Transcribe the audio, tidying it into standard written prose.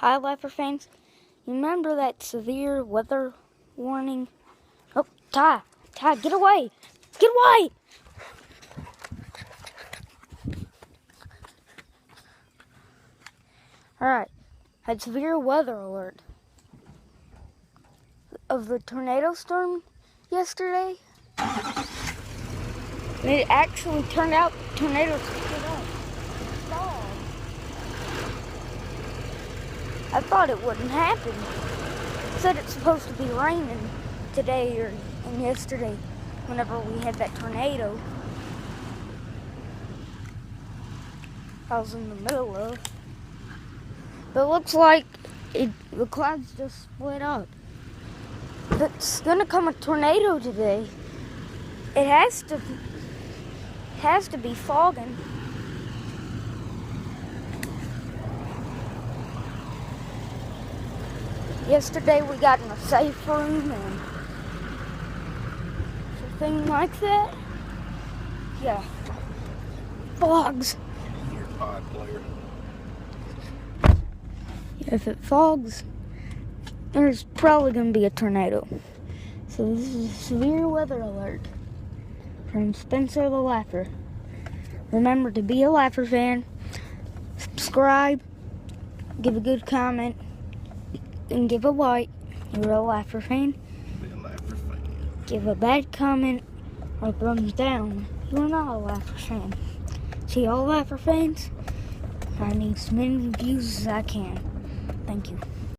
Hi, Laugher fans. You remember that severe weather warning? Oh, Ty, get away! Get away! Alright, had severe weather alert of the tornado storm yesterday. And it actually turned out tornadoes stood up. Stalled. I thought it wouldn't happen. It said it's supposed to be raining today and yesterday whenever we had that tornado I was in the middle of. But it looks like the clouds just split up. It's gonna come a tornado today. It has to be fogging. Yesterday we got in a safe room and everything like that. Yeah. Fogs. Your pod player. If it fogs, there's probably going to be a tornado. So this is a severe weather alert from Spencer the Laugher. Remember to be a Laugher fan, subscribe, give a good comment, and give a like. You're a Laugher fan. Be a Laugher fan. Give a bad comment or thumbs down. You're not a Laugher fan. See, all Laugher fans, I need as many views as I can. Thank you.